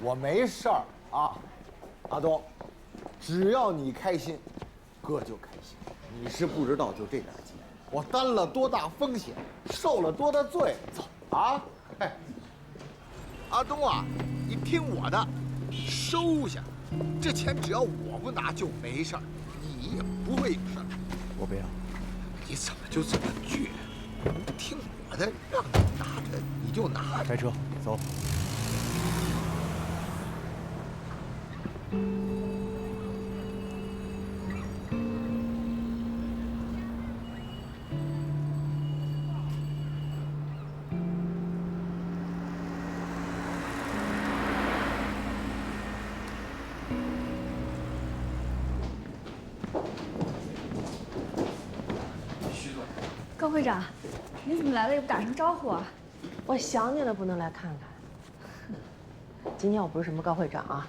我没事儿啊，阿东，只要你开心，哥就开心。你是不知道，就这点钱，我担了多大风险，受了多大罪。走啊！哎，阿东啊，你听我的，收下。这钱只要我不拿就没事儿，你也不会有事儿。我不要。你怎么就这么倔？听我的，让你拿着你就拿着。开车走。高会长，你怎么来了也不打声招呼啊？我想你了，不能来看看。今天我不是什么高会长啊，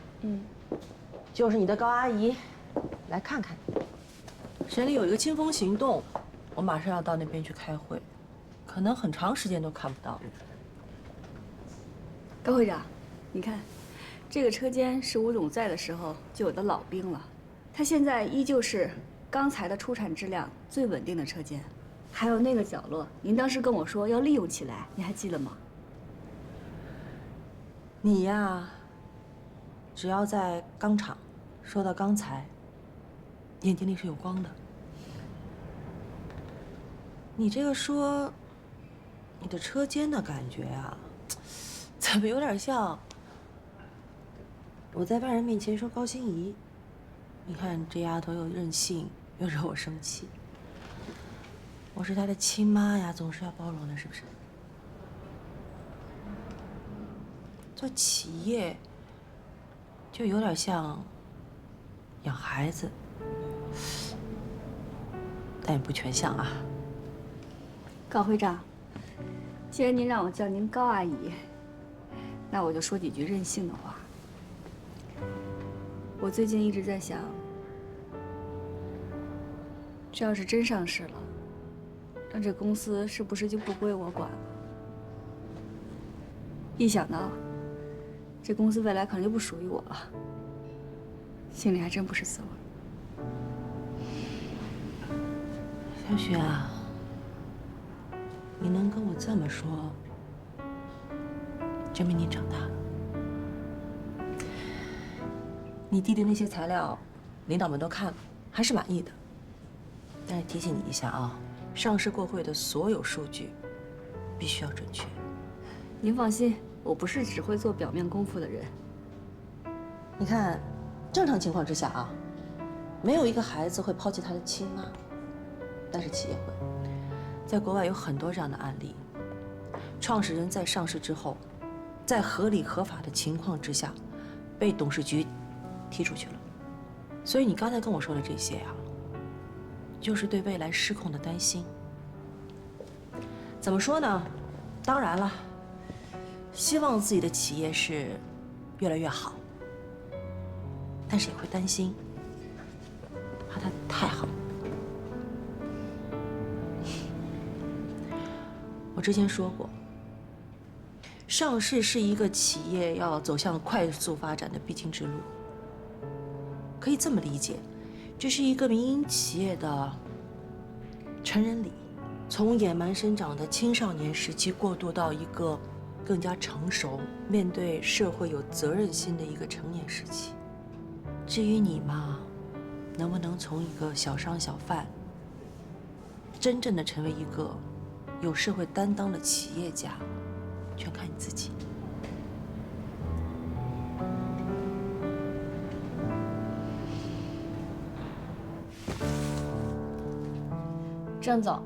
就是你的高阿姨，来看看你。省里有一个清风行动，我马上要到那边去开会，可能很长时间都看不到。高会长，你看，这个车间是吴总在的时候就有的老兵了，他现在依旧是钢材的出产质量最稳定的车间。还有那个角落，您当时跟我说要利用起来，你还记得吗？你呀，只要在钢厂说到钢材，眼睛里是有光的。你这个说你的车间的感觉啊，怎么有点像我在外人面前说高心怡？你看这丫头又任性又惹我生气。我是她的亲妈呀，总是要包容的，是不是？做企业就有点像养孩子，但也不全像啊。高会长，既然您让我叫您高阿姨，那我就说几句任性的话。我最近一直在想，这要是真上市了，那这公司是不是就不归我管了？一想到这公司未来可能就不属于我了，心里还真不是滋味。小雪啊，你能跟我这么说，证明你长大了。你递的那些材料，领导们都看了，还是满意的。但是提醒你一下啊，上市过会的所有数据必须要准确。您放心，我不是只会做表面功夫的人。你看，正常情况之下啊，没有一个孩子会抛弃他的亲妈，但是企业会。在国外有很多这样的案例，创始人在上市之后，在合理合法的情况之下，被董事局踢出去了。所以你刚才跟我说的这些啊，就是对未来失控的担心。怎么说呢？当然了，希望自己的企业是越来越好，但是也会担心，怕它太好。我之前说过，上市是一个企业要走向快速发展的必经之路。可以这么理解，这是一个民营企业的成人礼，从野蛮生长的青少年时期过渡到一个更加成熟、面对社会有责任心的一个成年时期。至于你嘛，能不能从一个小商小贩，真正的成为一个有社会担当的企业家，全看你自己。郑总，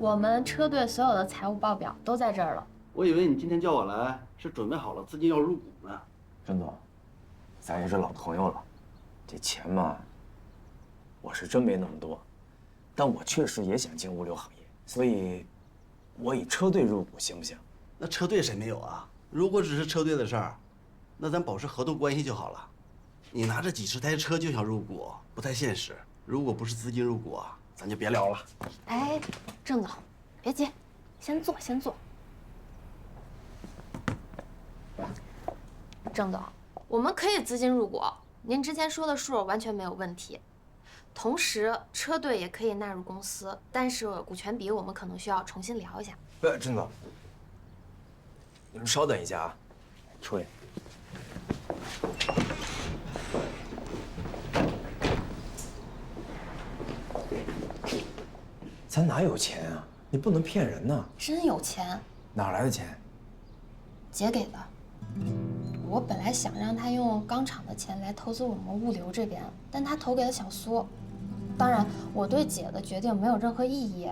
我们车队所有的财务报表都在这儿了。我以为你今天叫我来是准备好了资金要入股呢。郑总，咱也是老朋友了，这钱嘛，我是真没那么多，但我确实也想进物流行业，所以，我以车队入股行不行？那车队谁没有啊？如果只是车队的事儿，那咱保持合同关系就好了。你拿着几十台车就想入股，不太现实。如果不是资金入股啊，咱就别聊了。哎，郑总，别急，先坐，先坐。郑总，我们可以资金入股，您之前说的数完全没有问题。同时，车队也可以纳入公司，但是股权比我们可能需要重新聊一下。郑总，你们稍等一下啊，出去。咱哪有钱啊？你不能骗人呐！真有钱，哪来的钱？姐给的。我本来想让他用钢厂的钱来投资我们物流这边，但他投给了小苏。当然，我对姐的决定没有任何异议。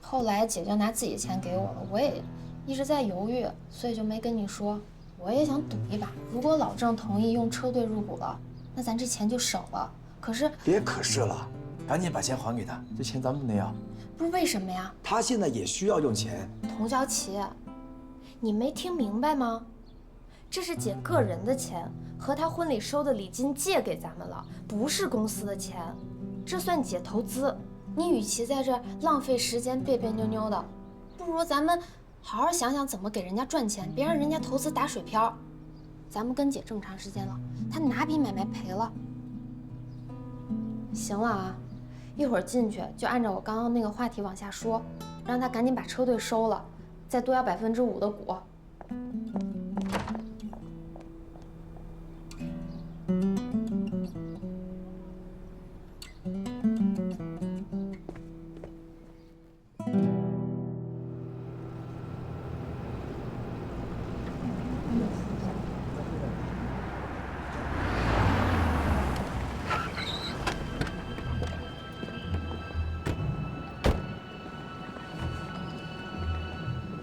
后来姐就拿自己的钱给我了，我也一直在犹豫，所以就没跟你说。我也想赌一把，如果老郑同意用车队入股了，那咱这钱就省了。可是别可是了，赶紧把钱还给他，这钱咱们不能要。不是为什么呀？他现在也需要用钱。童小琪，你没听明白吗？这是姐个人的钱，和她婚礼收的礼金借给咱们了，不是公司的钱，这算姐投资。你与其在这浪费时间别别扭扭的，不如咱们好好想想怎么给人家赚钱，别让人家投资打水漂。咱们跟姐这么长时间了，她哪笔买卖赔了？行了啊，一会儿进去就按照我刚刚那个话题往下说，让她赶紧把车队收了，再多要5%的股。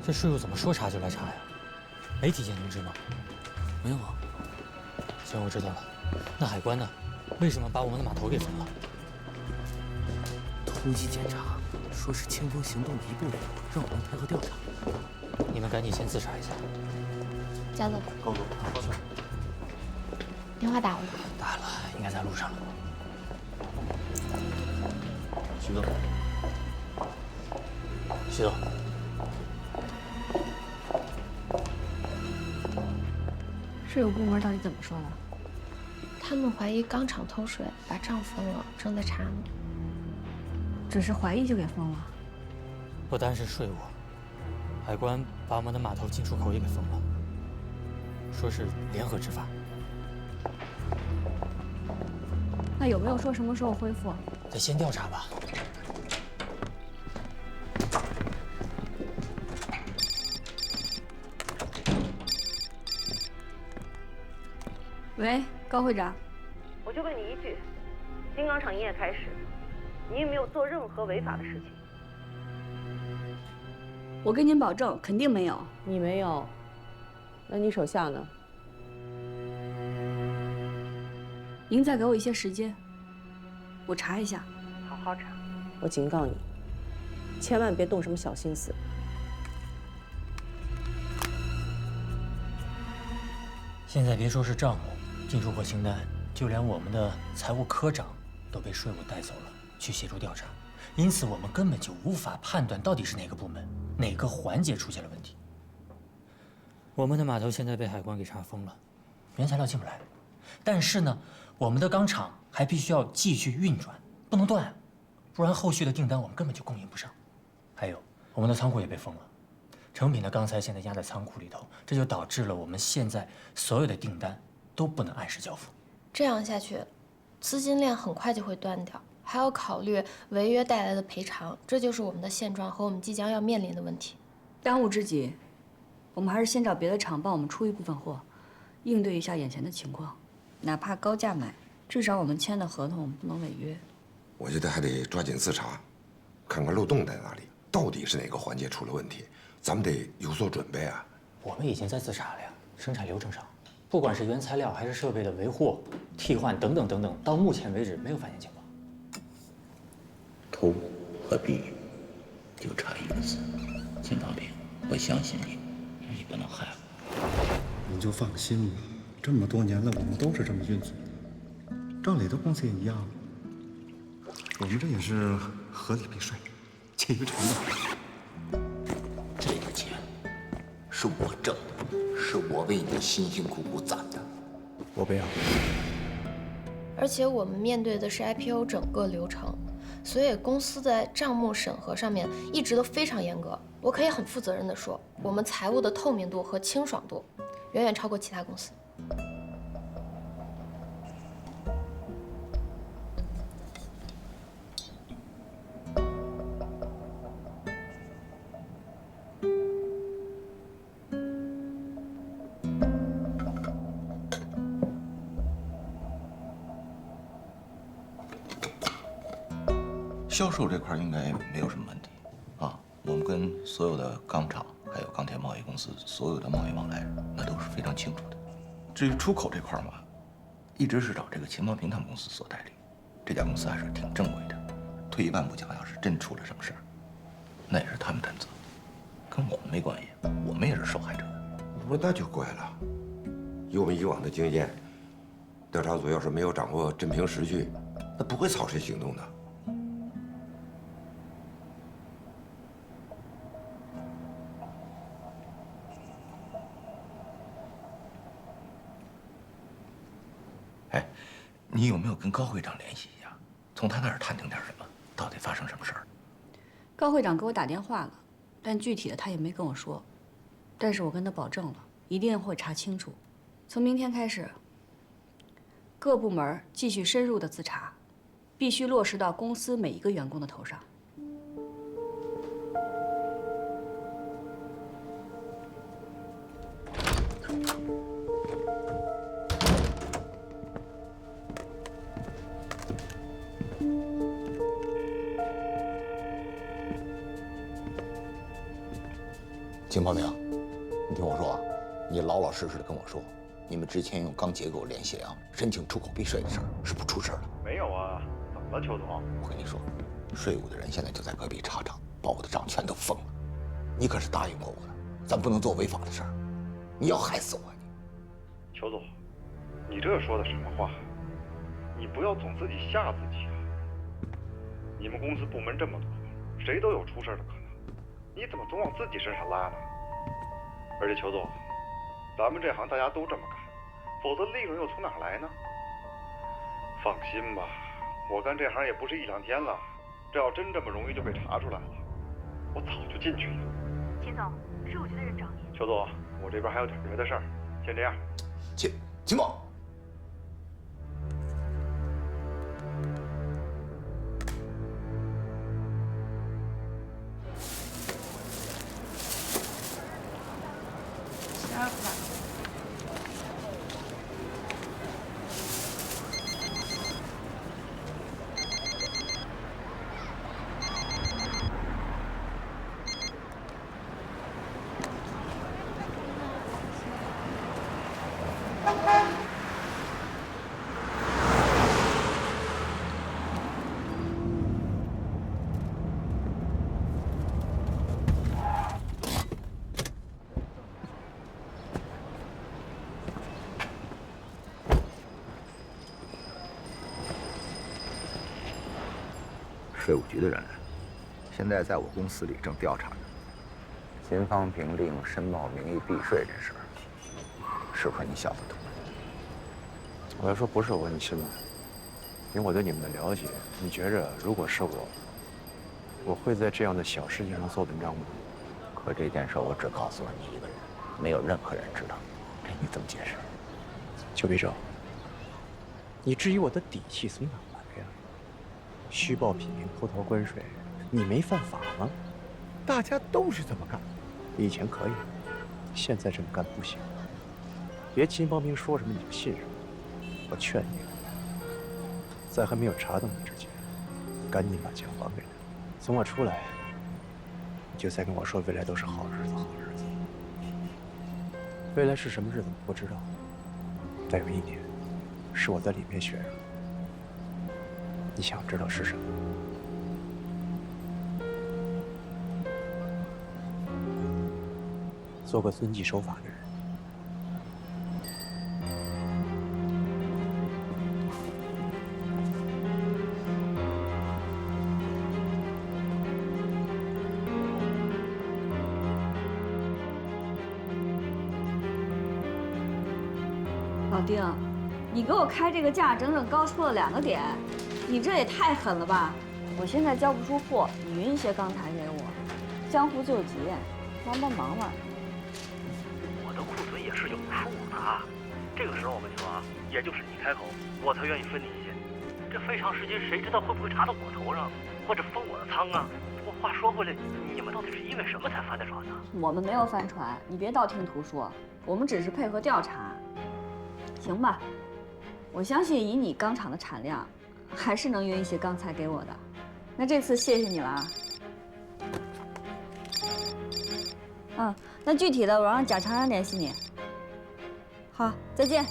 这税务怎么说查就来查呀？没提前通知吗？没有啊。行，我知道了。那海关呢？为什么把我们的码头给封了？突击检查，说是清风行动的一部分，让我们配合调查。你们赶紧先自查一下。佳总，高总，高总，电话打了吗？打了，应该在路上了。徐总，徐总，税务部门到底怎么说了？他们怀疑钢厂偷税，把账封了，正在查呢。只是怀疑就给封了？不单是税务，海关把我们的码头进出口也给封了，说是联合执法。那有没有说什么时候恢复？得先调查吧。喂，高会长。我就问你一句，新钢厂营业开始，你有没有做任何违法的事情？我跟您保证，肯定没有。你没有，那你手下呢？您再给我一些时间，我查一下。好好查。我警告你，千万别动什么小心思。现在别说是账目、进出口清单，就连我们的财务科长都被税务带走了，去协助调查。因此，我们根本就无法判断到底是哪个部门、哪个环节出现了问题。我们的码头现在被海关给查封了，原材料进不来。但是呢，我们的钢厂还必须要继续运转，不能断，不然后续的订单我们根本就供应不上。还有，我们的仓库也被封了，成品的钢材现在压在仓库里头，这就导致了我们现在所有的订单都不能按时交付。这样下去，资金链很快就会断掉，还要考虑违约带来的赔偿，这就是我们的现状和我们即将要面临的问题。当务之急，我们还是先找别的厂帮我们出一部分货，应对一下眼前的情况。哪怕高价买，至少我们签的合同不能违约。我觉得还得抓紧自查，看看漏洞在哪里，到底是哪个环节出了问题，咱们得有所准备啊。我们已经在自查了呀，生产流程上，不管是原材料还是设备的维护、替换等等等等，到目前为止没有发现情况。偷和避就差一个字，金大兵，我相信你，你不能害我。您就放心吧，这么多年了，我们都是这么运作，赵磊的公司也一样，我们这也是合理避税，节约成本。这个钱是我挣的，是我为你辛辛苦苦攒的，我不要。而且我们面对的是 IPO 整个流程，所以公司在账目审核上面一直都非常严格。我可以很负责任地说，我们财务的透明度和清爽度远远超过其他公司。销售这块应该没有什么问题，啊，我们跟所有的钢厂还有钢铁贸易公司所有的贸易往来，那都是非常清楚的。至于出口这块嘛，一直是找这个秦邦平他们公司所代理，这家公司还是挺正规的。退一万步讲，要是真出了什么事儿，那也是他们担责，跟我们没关系，我们也是受害者。那就怪了，以我们以往的经验，调查组要是没有掌握真凭实据，那不会草率行动的。你有没有跟高会长联系一下，从他那儿探听点什么？到底发生什么事儿？高会长给我打电话了，但具体的他也没跟我说。但是我跟他保证了，一定会查清楚。从明天开始，各部门继续深入的自查，必须落实到公司每一个员工的头上。秦宝明，你听我说啊，你老老实实的跟我说，你们之前用钢铁给我联系了申请出口避税的事儿，是不出事了？没有啊，怎么了，邱总？我跟你说，税务的人现在就在隔壁查账，把我的账全都封了。你可是答应过我的，咱不能做违法的事儿。你要害死我你！邱总，你这说的什么话？你不要总自己吓自己啊！你们公司部门这么多，谁都有出事的可能。你怎么总往自己身上拉呢？而且邱总，咱们这行大家都这么干，否则利润又从哪儿来呢？放心吧，我干这行也不是一两天了，这要真这么容易就被查出来了，我早就进去了。秦总，税务局的人找你。邱总，我这边还有点别的事儿，先这样。秦某。税务局的人来了，现在在我公司里正调查着秦方平利用申报名义避税这事儿，是和你小子同谋？我要说不是我，你信吗？凭我对你们的了解，你觉着如果是我会在这样的小事情上做文章吗？可这件事我只告诉了你一个人，没有任何人知道，这你怎么解释？邱必正，你质疑我的底气从哪来呀？虚报品名、偷逃关税，你没犯法吗？大家都是这么干，以前可以，现在这么干不行。别秦方平说什么你就信什么。我劝你，在还没有查到你之前，赶紧把钱还给他。从我出来，你就再跟我说未来都是好日子，好日子。未来是什么日子我不知道，但有一年，是我在里面选上的。你想知道是什么？做个遵纪守法的人。老丁，你给我开这个价，整整高出了2个点，你这也太狠了吧！我现在交不出货，你匀一些钢材给我。江湖救急，帮忙嘛。我的库存也是有数的，这个时候我们说啊，也就是你开口，我才愿意分你一些。这非常时期，谁知道会不会查到我头上，或者封我的仓啊？不过话说回来，你们到底是因为什么才翻的船呢？我们没有翻船，你别道听途说，我们只是配合调查。行吧，我相信以你钢厂的产量，还是能运一些钢材给我的。那这次谢谢你了啊。那具体的我让贾长安联系你。好，再见。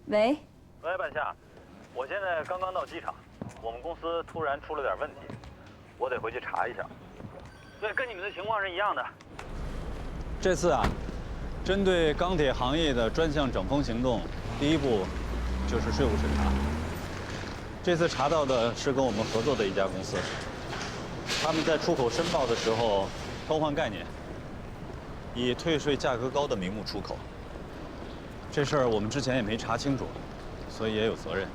喂，半夏，我现在刚刚到机场，我们公司突然出了点问题，我得回去查一下。对，跟你们的情况是一样的。这次啊，针对钢铁行业的专项整风行动，第一步就是税务审查。这次查到的是跟我们合作的一家公司，他们在出口申报的时候偷换概念，以退税价格高的名目出口。这事儿我们之前也没查清楚，所以也有责任。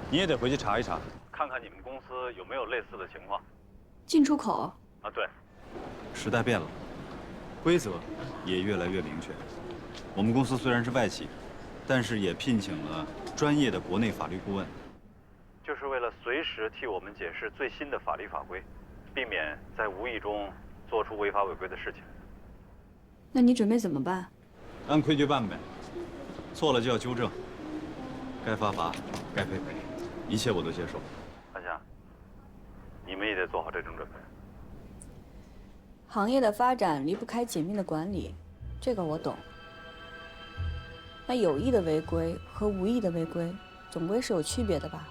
你也得回去查一查，看看你们公司有没有类似的情况。进出口啊，对，时代变了，规则也越来越明确。我们公司虽然是外企，但是也聘请了专业的国内法律顾问，就是为了随时替我们解释最新的法律法规，避免在无意中做出违法违规的事情。那你准备怎么办？按规矩办呗，错了就要纠正，该罚罚，该赔赔，一切我都接受。半夏，你们也得做好这种准备。行业的发展离不开紧密的管理，这个我懂。那有意的违规和无意的违规，总归是有区别的吧？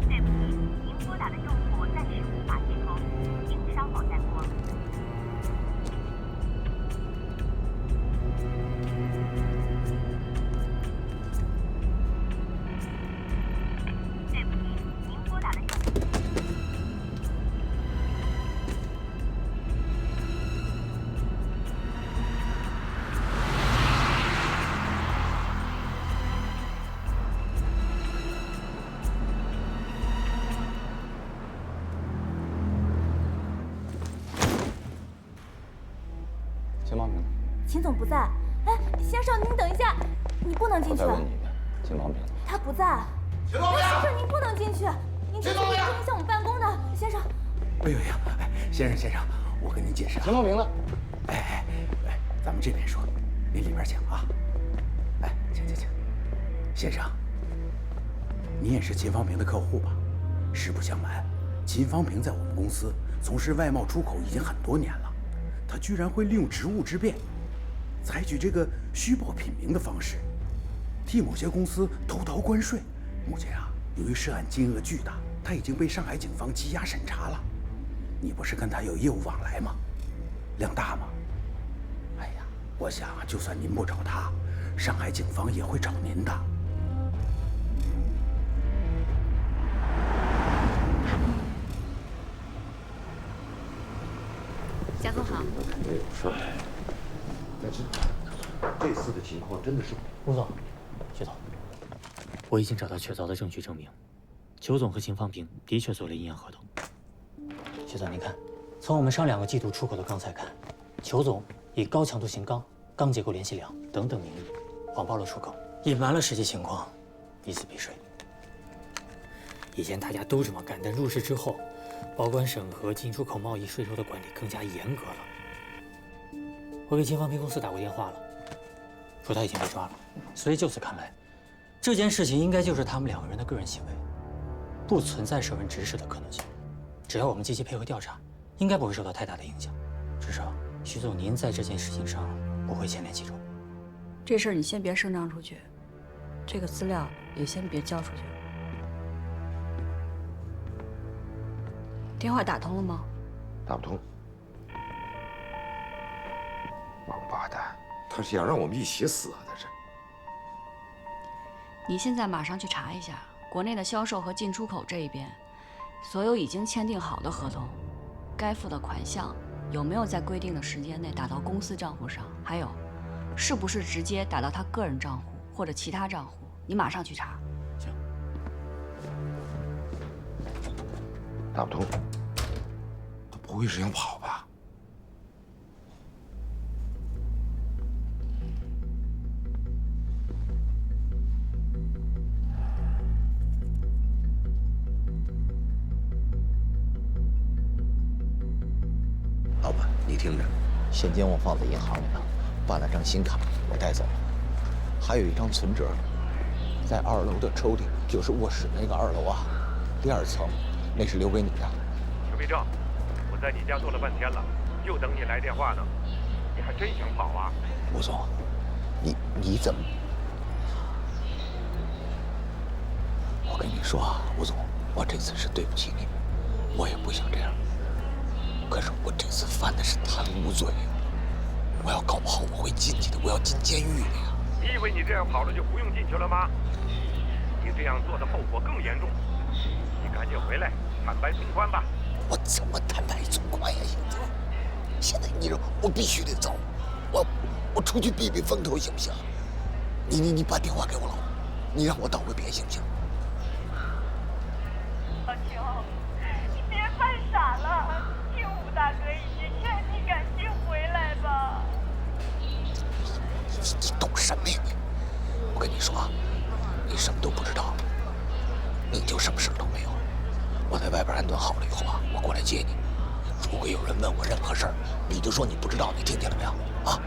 对不起，您拨打的用户暂时无法接通，请稍后再拨。对不起，您拨打的用户。秦方平，秦总不在。哎，先生，您等一下，你不能进去。我再问你一遍，秦方平呢？他不在。秦方平，先生，您不能进去，您进去会影响我们办公的，先生。哎呦呀，哎，先生，我跟您解释啊。秦方平呢？哎，咱们这边说，您里边请啊。哎，请。先生，你也是秦方平的客户吧？实不相瞒，秦方平在我们公司从事外贸出口已经很多年了，他居然会利用职务之便，采取这个虚报品名的方式，替某些公司偷逃关税。目前啊，由于涉案金额巨大，他已经被上海警方羁押审查了。你不是跟他有业务往来吗？量大吗？哎呀，我想就算您不找他，上海警方也会找您的。贾总好。没有事儿，但是这次的情况真的是……吴总，薛总，我已经找到确凿的证据证明，裘总和秦方平的确做了阴阳合同。薛总，您看，从我们上2个季度出口的钢材看，裘总以高强度型钢、钢结构联系量等等名义谎报了出口，隐瞒了实际情况，以此避税。以前大家都这么干，但入市之后，保管审核、进出口贸易税收的管理更加严格了。我给秦方平公司打过电话了，说他已经被抓了。所以就此看来，这件事情应该就是他们2个人的个人行为，不存在涉问指使的可能性。只要我们积极配合调查，应该不会受到太大的影响。至少，徐总您在这件事情上不会牵连其中。这事儿你先别声张出去，这个资料也先别交出去。电话打通了吗？打不通。王八蛋，他是想让我们一起死啊！他是。你现在马上去查一下国内的销售和进出口这一边，所有已经签订好的合同，该付的款项有没有在规定的时间内打到公司账户上？还有，是不是直接打到他个人账户或者其他账户？你马上去查。行。大头，他不会是想跑吧？老板，你听着，现金我放在银行里了，办了张新卡，我带走了。还有一张存折，在2楼的抽屉，就是卧室那个2楼啊，第2层，那是留给你的。邱必正，我在你家坐了半天了，就等你来电话呢。你还真想跑啊？吴总，你怎么？我跟你说啊，吴总，我这次是对不起你，我也不想这样。可是我这次犯的是贪污罪，我要搞不好我会进去的，我要进监狱的呀。你以为你这样跑了就不用进去了吗？你这样做的后果更严重。你赶紧回来坦白从宽吧。我怎么坦白从宽呀？现在你说我必须得走，我出去避避风头行不行？你把电话给我老婆，你让我道个别行不行？老邱，你别犯傻了，听吴大哥一句劝，你赶紧回来吧。你懂什么呀你？我跟你说啊，你什么都不知道，你就什么事都没有。我在外边安顿好了以后啊，我过来接你。如果有人问我任何事儿，你就说你不知道，你听见了没有？啊！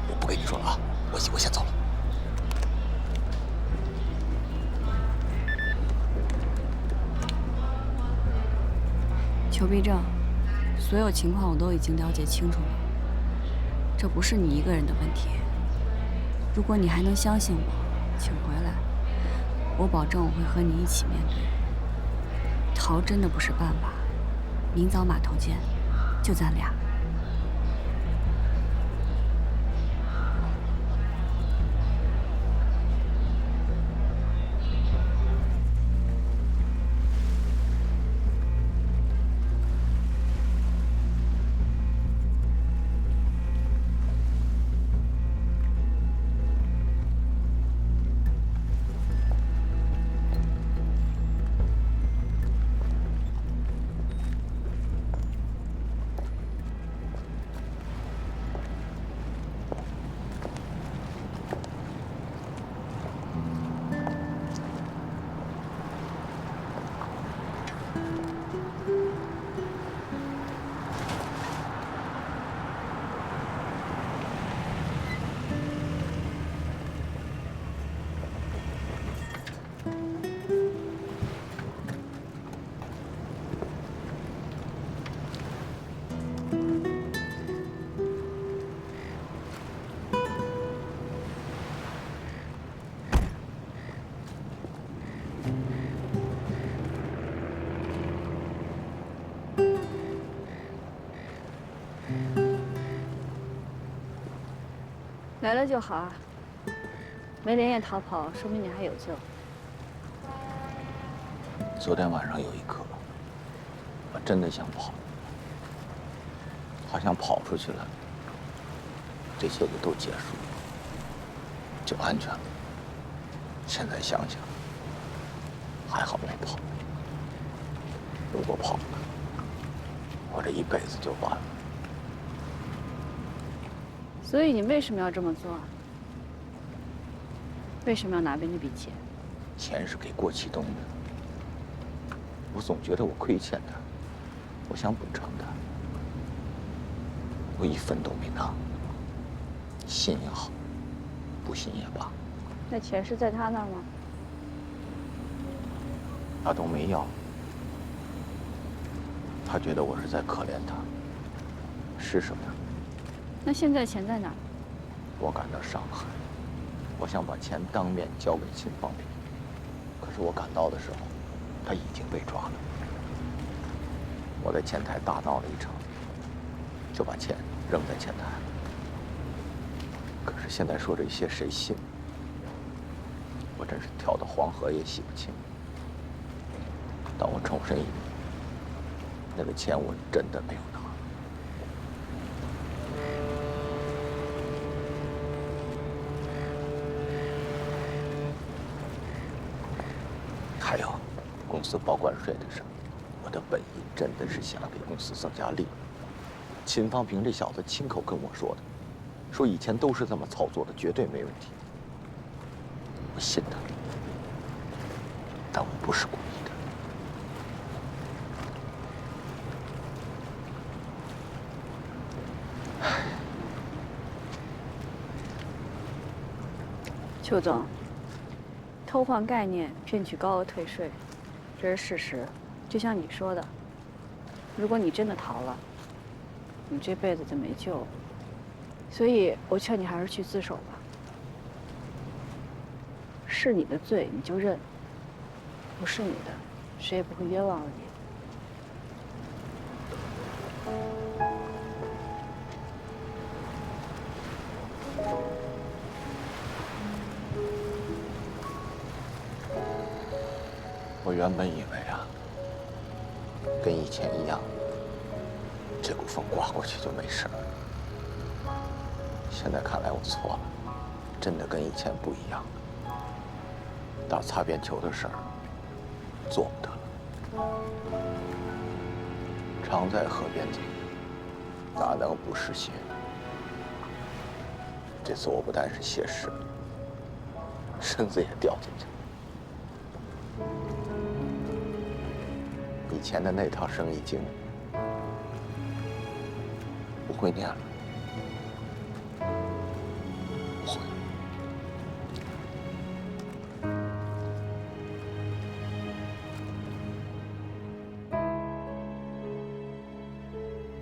我不跟你说了啊，我先走了。裘必正，所有情况我都已经了解清楚了，这不是你一个人的问题。如果你还能相信我，请回来，我保证我会和你一起面对。逃真的不是办法，明早码头见，就咱俩。来了就好啊，没连夜逃跑，说明你还有救。昨天晚上有一刻，我真的想跑，好像跑出去了，这些就都结束了，就安全了。现在想想，还好没跑。如果跑了，我这一辈子就完了。所以你为什么要这么做？为什么要拿回那笔钱？钱是给郭启东的，我总觉得我亏欠他，我想补偿他，我一分都没拿。信也好，不信也罢。那钱是在他那儿吗？他都没要，他觉得我是在可怜他，施舍他。那现在钱在哪儿？我赶到上海，我想把钱当面交给秦方平，可是我赶到的时候，他已经被抓了。我在前台大闹了一场，就把钱扔在前台了。可是现在说这些谁信？我真是跳到黄河也洗不清。但我重申一遍，那个钱我真的没有拿。还有，公司报关税的事儿，我的本意真的是想给公司增加利润。秦方平这小子亲口跟我说的，说以前都是这么操作的，绝对没问题。我信他，但我不是故意的。邱总，偷换概念、骗取高额退税，这是事实。就像你说的，如果你真的逃了，你这辈子就没救了。所以我劝你还是去自首吧。是你的罪你就认，不是你的，谁也不会冤枉了你。我原本以为啊，跟以前一样，这股风刮过去就没事了。现在看来我错了，真的跟以前不一样了。打擦边球的事儿做不得了。常在河边走，哪能不湿鞋？这次我不但是鞋湿了，身子也掉进去了。以前的那套生意经不会念了，不会。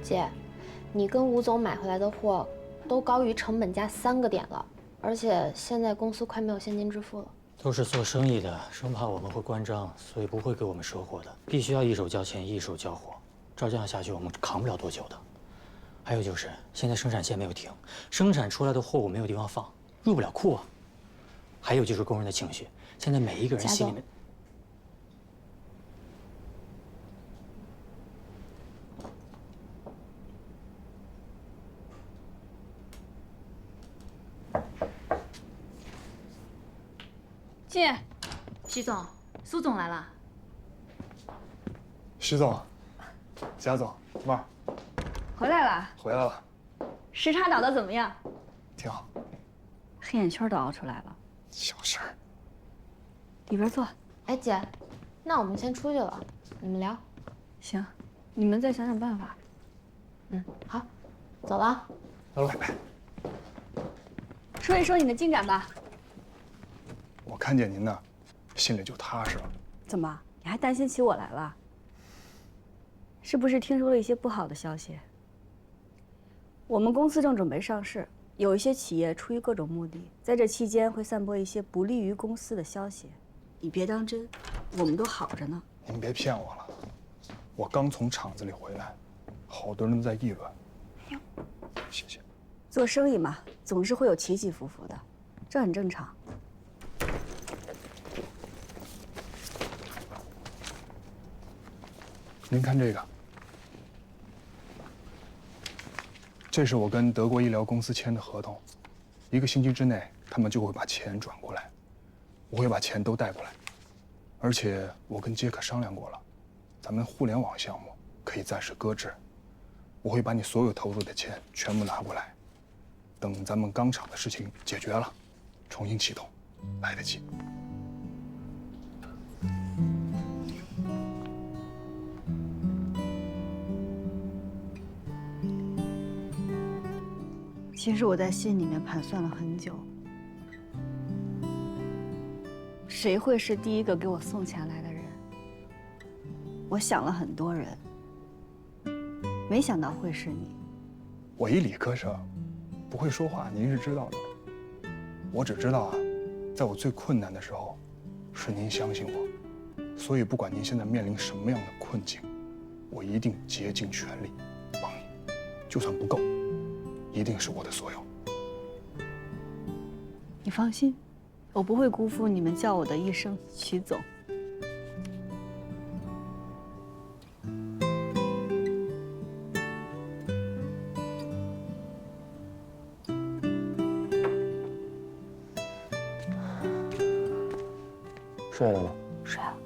姐，你跟吴总买回来的货都高于成本价3个点了，而且现在公司快没有现金支付了。都是做生意的，生怕我们会关张，所以不会给我们赊货的，必须要一手交钱一手交货。照这样下去，我们扛不了多久的。还有就是，现在生产线没有停，生产出来的货物没有地方放，入不了库啊。还有就是工人的情绪，现在每一个人心里面。进，徐总，苏总来了。徐总，贾总，妹儿，回来了。回来了，时差倒得怎么样？挺好。黑眼圈都熬出来了。小事儿。里边坐。哎，姐，那我们先出去了，你们聊。行，你们再想想办法。嗯，好，走了。拜拜。说一说你的进展吧。我看见您呢，心里就踏实了。怎么，你还担心起我来了？是不是听说了一些不好的消息？我们公司正准备上市，有一些企业出于各种目的，在这期间会散播一些不利于公司的消息。你别当真，我们都好着呢。您别骗我了，我刚从厂子里回来，好多人都在议论。谢谢。做生意嘛，总是会有起起伏伏的，这很正常。您看这个，这是我跟德国医疗公司签的合同，1个星期之内他们就会把钱转过来，我会把钱都带过来，而且我跟杰克商量过了，咱们互联网项目可以暂时搁置，我会把你所有投入的钱全部拿过来，等咱们钢厂的事情解决了，重新启动，来得及。其实我在心里面盘算了很久，谁会是第一个给我送钱来的人？我想了很多人，没想到会是你。我一理科生，不会说话，您是知道的。我只知道啊，在我最困难的时候，是您相信我，所以不管您现在面临什么样的困境，我一定竭尽全力帮你，就算不够，一定是我的所有。你放心，我不会辜负你们叫我的一声曲总。睡了吗？睡了。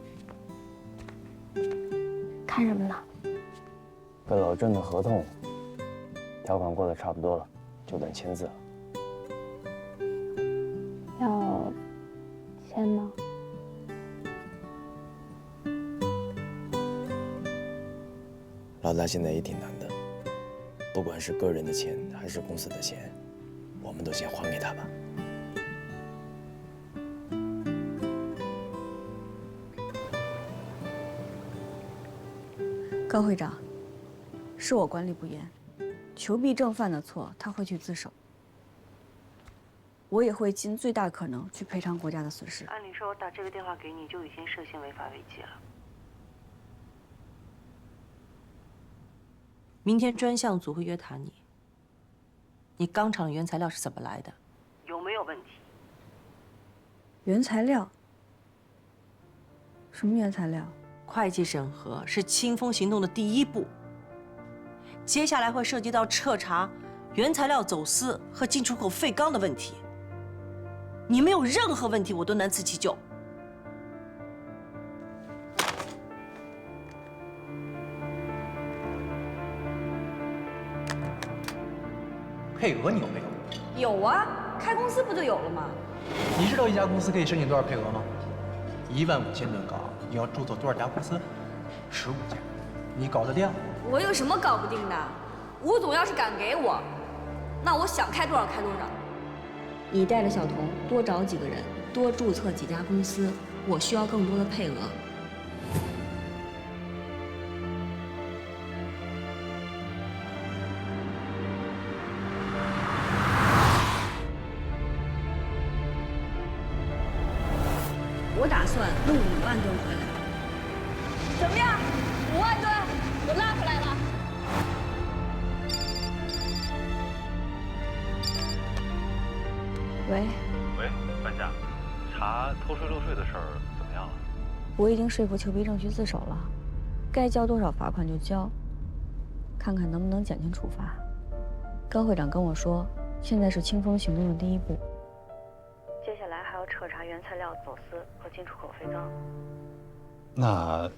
看什么呢？跟老郑的合同条款过得差不多了，就等签字了。要签吗？老大现在也挺难的，不管是个人的钱还是公司的钱，我们都先还给他吧。高会长，是我管理不严，裘必正犯的错，他会去自首。我也会尽最大可能去赔偿国家的损失。按理说，我打这个电话给你就已经涉嫌违法违纪了。明天专项组会约谈你。你钢厂的原材料是怎么来的？有没有问题？原材料？什么原材料？会计审核是清风行动的第一步，接下来会涉及到彻查原材料走私和进出口废钢的问题。你没有任何问题，我都难辞其咎。配额你有没有？有啊，开公司不就有了吗？你知道一家公司可以申请多少配额吗？15000吨钢，你要注册多少家公司？15家，你搞得定？我有什么搞不定的？吴总要是敢给我，那我想开多少开多少。你带着小童多找几个人，多注册几家公司，我需要更多的配额。我打算弄5万吨回来，怎么样？5万吨，我拉回来了。喂，半夏，查偷税漏税的事儿怎么样了？我已经说服裘必正去自首了，该交多少罚款就交，看看能不能减轻处罚。高会长跟我说，现在是清风行动的第一步。接下来还要彻查原材料走私和进出口废钢。那，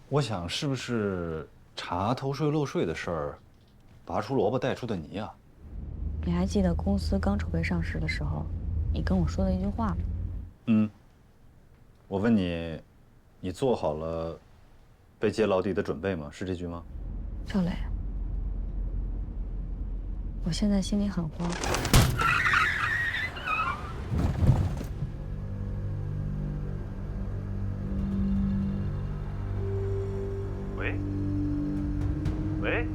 我想是不是查偷税漏税的事儿，拔出萝卜带出的泥啊？你还记得公司刚筹备上市的时候，你跟我说的一句话吗？我问你，你做好了被揭老底的准备吗？是这句吗？赵磊，我现在心里很慌。喂，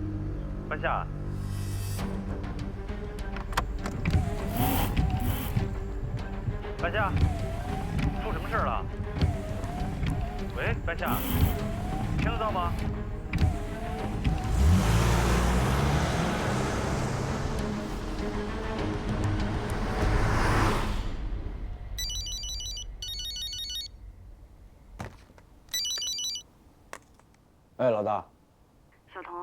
半夏。半夏，出什么事了？喂，半夏，听得到吗？哎，老大。小童，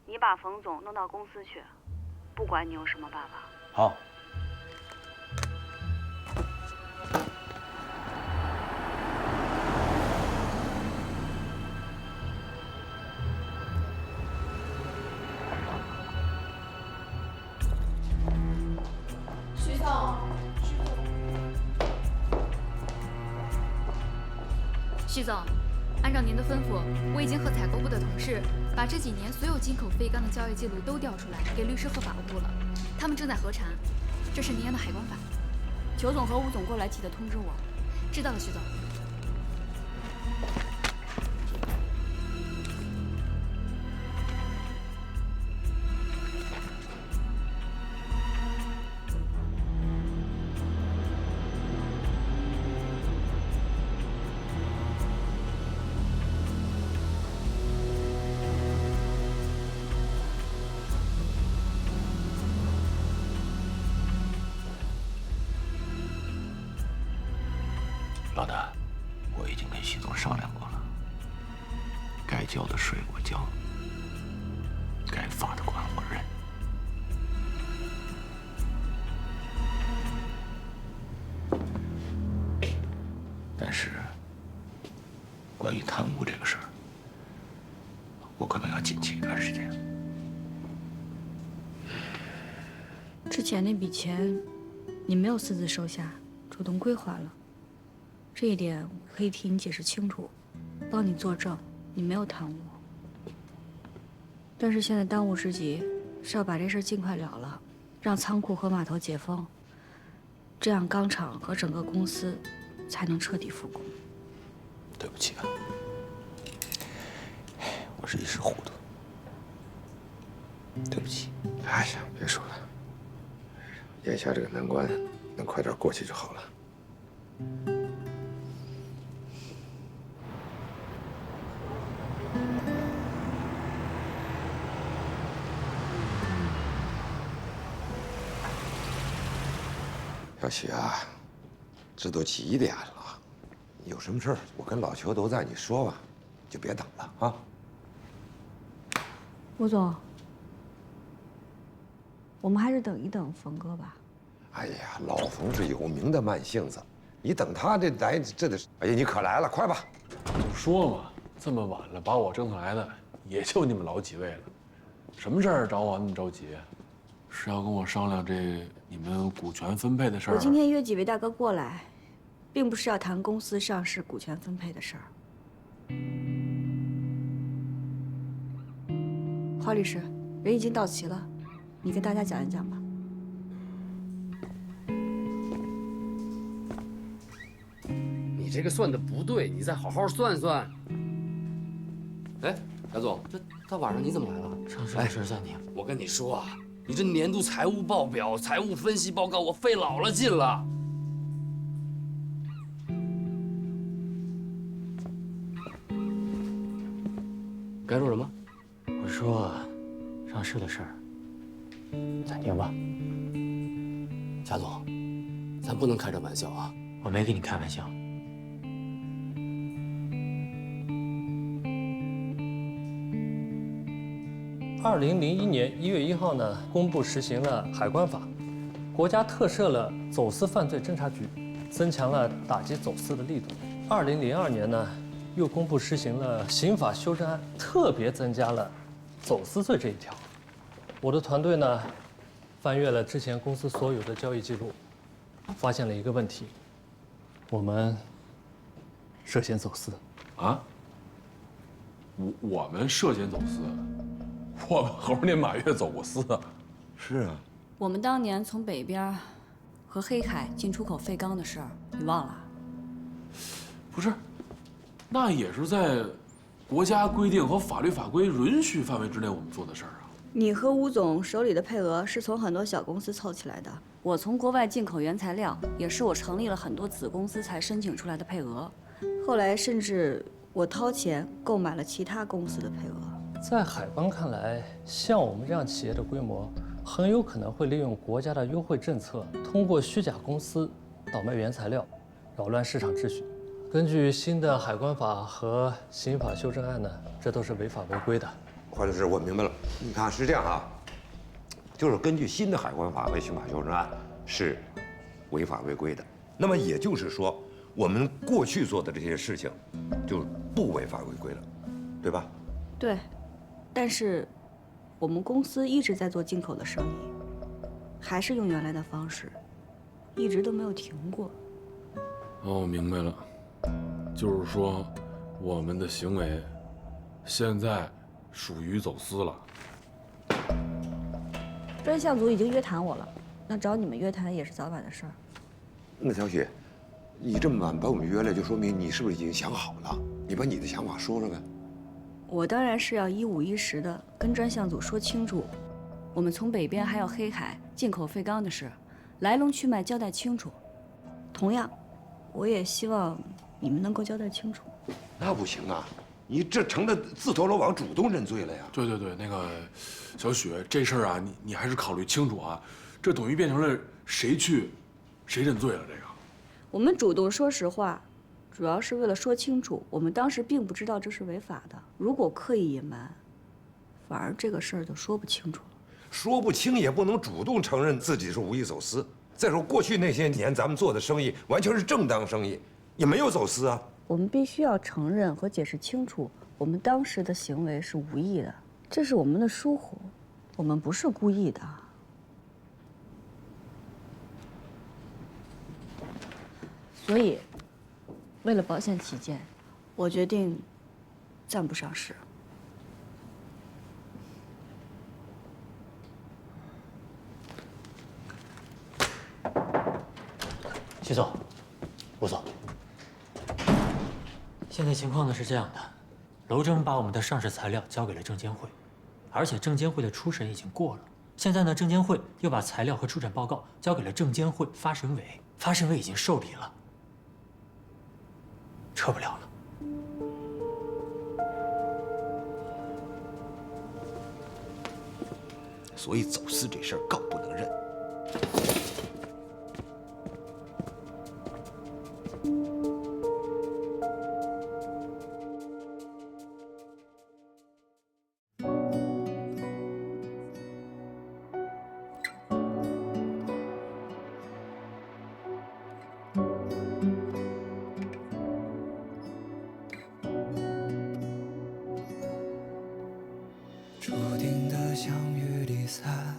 你把冯总弄到公司去，不管你有什么办法。好。徐总，徐总，按照您的吩咐，我已经和采购部的同事把这几年所有进口废钢的交易记录都调出来，给律师和法务部了。他们正在核查，这是您按的海关法。裘总和吴总过来记得通知我。知道了，徐总。一起都商量过了，该交的税我交，该罚的款我认。但是，关于贪污这个事儿，我可能要谨记一段时间。之前那笔钱，你没有私自收下，主动归还了。这一点我可以替你解释清楚，帮你作证，你没有贪污。但是现在当务之急是要把这事尽快了了，让仓库和码头解封，这样钢厂和整个公司才能彻底复工。对不起啊，我是一时糊涂，对不起。哎呀，别说了，眼下这个难关能快点过去就好了。小许啊，这都几点了？有什么事儿，我跟老裘都在，你说吧，就别等了啊。吴总，我们还是等一等冯哥吧。哎呀，老冯是有名的慢性子，你等他这来，这得……哎呀，你可来了，快吧！就说嘛，这么晚了把我折腾来的，也就你们老几位了，什么事儿找我那么着急？是要跟我商量这你们股权分配的事儿？我今天约几位大哥过来，并不是要谈公司上市股权分配的事儿。华律师，人已经到齐了，你跟大家讲一讲吧。你这个算的不对，你再好好算算。哎，贾总，这大晚上你怎么来了？上市的事在你。我跟你说啊，你这年度财务报表、财务分析报告，我费老了劲了。该说什么？我说，上市的事儿，暂停吧。贾总，咱不能开这玩笑啊！我没跟你开玩笑。2001年1月1号呢，公布实行了海关法，国家特设了走私犯罪侦查局，增强了打击走私的力度。2002年呢，又公布实行了刑法修正案，特别增加了走私罪这一条。我的团队呢，翻阅了之前公司所有的交易记录，发现了一个问题：我们涉嫌走私。啊？我们涉嫌走私？我们猴年马月走过私啊？是啊。我们当年从北边和黑海进出口废钢的事儿，你忘了？不是，那也是在国家规定和法律法规允许范围之内我们做的事儿啊。你和吴总手里的配额是从很多小公司凑起来的，我从国外进口原材料，也是我成立了很多子公司才申请出来的配额。后来甚至我掏钱购买了其他公司的配额。在海关看来，像我们这样企业的规模，很有可能会利用国家的优惠政策，通过虚假公司倒卖原材料，扰乱市场秩序。根据新的海关法和刑法修正案呢，这都是违法违规的。华律师，我明白了。你看是这样啊，就是根据新的海关法和刑法修正案是违法违规的。那么也就是说，我们过去做的这些事情就不违法违规了，对吧？对，但是我们公司一直在做进口的生意，还是用原来的方式，一直都没有停过。哦，我明白了，就是说，我们的行为现在属于走私了。专项组已经约谈我了，那找你们约谈也是早晚的事儿。那小许，你这么晚把我们约来，就说明你是不是已经想好了？你把你的想法说说呗。我当然是要一五一十的跟专项组说清楚，我们从北边还有黑海进口废钢的事，来龙去脉交代清楚。同样，我也希望你们能够交代清楚。那不行啊，你这成了自投罗网，主动认罪了呀。对对对，那个小许，这事儿啊，你还是考虑清楚啊，这等于变成了谁去谁认罪了。这个，我们主动说实话，主要是为了说清楚，我们当时并不知道这是违法的。如果刻意隐瞒，反而这个事儿就说不清楚了。说不清也不能主动承认自己是无意走私。再说过去那些年咱们做的生意完全是正当生意，也没有走私啊。我们必须要承认和解释清楚，我们当时的行为是无意的，这是我们的疏忽，我们不是故意的。所以，为了保险起见，我决定暂不上市。徐总，吴总，现在情况呢是这样的，娄征把我们的上市材料交给了证监会，而且证监会的初审已经过了。现在呢，证监会又把材料和初审报告交给了证监会发审委，发审委已经受理了，撤不了了。所以走私这事儿更不能认。注定的相遇离散，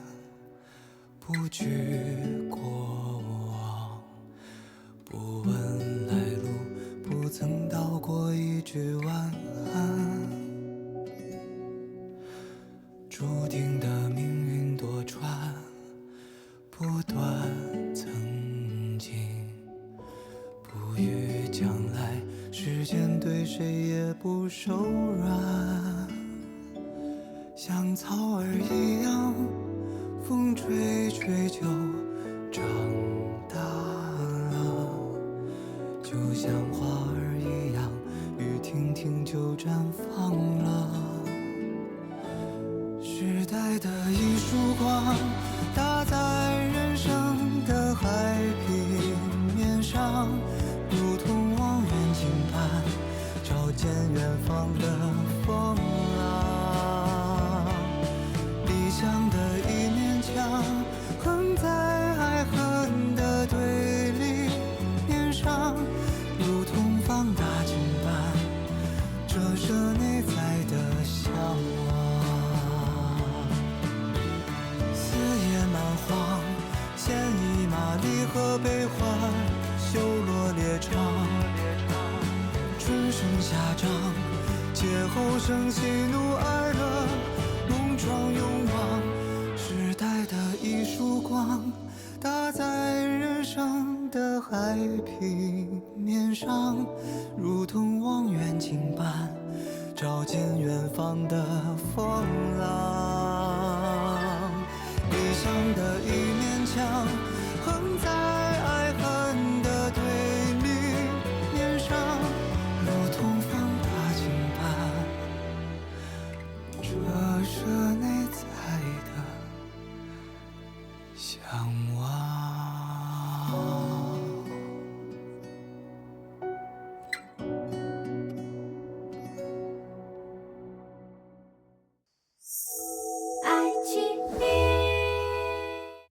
不惧过往，不问来路，不曾道过一句晚安。注定的命运多舛，不断曾经，不语将来，时间对谁也不手软。像草儿一样，风吹吹就长大了；就像花儿一样，雨停停就绽放了。时代的一束光，打在人生的海平面上，如同望远镜般，照见远方的风浪。理想的一面墙，横在爱恨的对立面上，如同放大镜般折射内在的向往。四野蛮荒，牵一马离合悲欢，修罗列场，春生夏长，劫后生喜怒哀乐，梦撞勇往。时代的一束光，打在人生的海平面上，如同望远镜般照见远方的风浪。理想的一面墙，